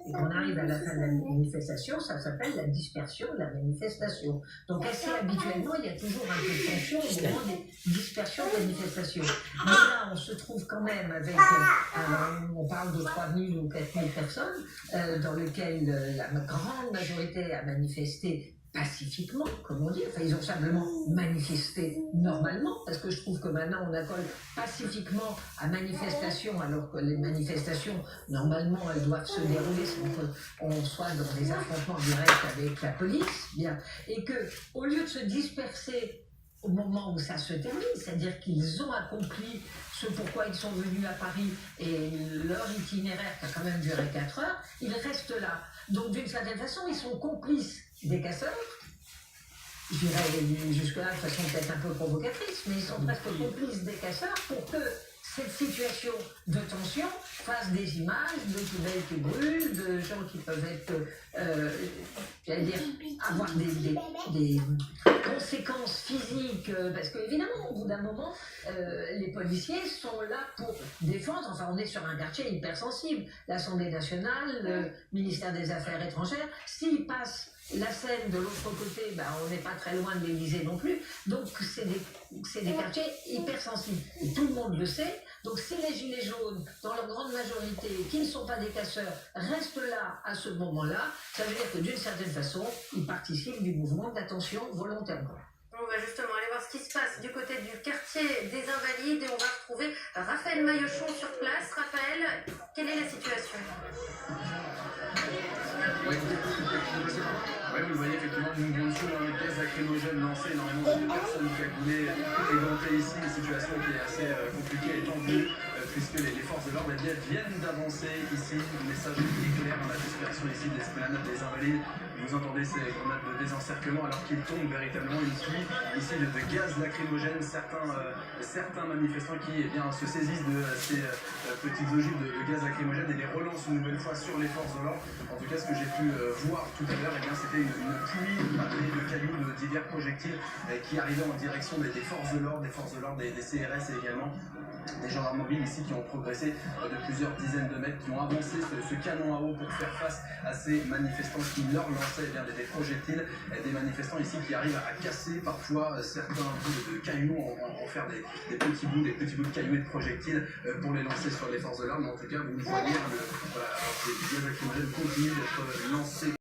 et qu'on arrive à la fin de la manifestation, ça s'appelle la dispersion de la manifestation. Donc assez habituellement, il y a toujours un peu de tension au moment des dispersions de manifestations. Mais là, on se trouve quand même avec, on parle de 3 000 ou 4 000 personnes, dans lesquelles la grande majorité a manifesté pacifiquement, comme on dit. Enfin, ils ont simplement manifesté normalement, parce que je trouve que maintenant on accole pacifiquement à manifestation, alors que les manifestations, normalement, elles doivent se dérouler sans qu'on soit dans des affrontements directs avec la police, bien, et que, au lieu de se disperser au moment où ça se termine, c'est-à-dire qu'ils ont accompli ce pourquoi ils sont venus à Paris et leur itinéraire qui a quand même duré 4 heures, ils restent là. Donc d'une certaine façon, ils sont complices des casseurs. J'irais jusque-là de façon peut-être un peu provocatrice, mais ils sont presque complices des casseurs pour que cette situation de tension fasse des images de poubelles qui brûlent, de gens qui peuvent être, j'allais dire, avoir des conséquences physiques, parce qu'évidemment, au bout d'un moment, les policiers sont là pour défendre, enfin on est sur un quartier hypersensible, l'Assemblée nationale, le ministère des Affaires étrangères, s'ils passent la Seine de l'autre côté, ben, on n'est pas très loin de l'Élysée non plus, donc c'est des quartiers hypersensibles. Et tout le monde le sait, donc si les gilets jaunes, dans leur grande majorité, qui ne sont pas des casseurs, restent là à ce moment-là, ça veut dire que d'une certaine façon, ils participent du mouvement d'attention volontairement. On va justement aller voir ce qui se passe du côté du quartier des Invalides et on va retrouver Raphaël Maillochon sur place. Raphaël, quelle est la situation ? Oui, vous le voyez effectivement, une grande foule, un gaz lacrymogène lancé, énormément de personnes cagoulées égantées ici, une situation qui est assez compliquée et tendue, puisque les forces de l'ordre viennent d'avancer ici, le message est clair dans la dispersion ici de l'esplanade des Invalides. Vous entendez ces grenades de désencerclement alors qu'ils tombent véritablement une pluie ici de gaz lacrymogène. Certains manifestants qui se saisissent de ces petites ogives de gaz lacrymogène et les relancent une nouvelle fois sur les forces de l'ordre. En tout cas, ce que j'ai pu voir tout à l'heure, c'était une pluie de cailloux, de divers projectiles qui arrivaient en direction des forces de l'ordre, des CRS et également des gendarmes mobiles ici qui ont progressé de plusieurs dizaines de mètres, qui ont avancé ce canon à eau pour faire face à ces manifestants qui leur lançaient des projectiles, des manifestants ici qui arrivent à casser parfois certains bouts de cailloux, en faire des petits bouts de cailloux et de projectiles pour les lancer sur les forces de l'ordre. Mais en tout cas, vous le voyez, les gaz lacrymogènes continuent d'être lancés.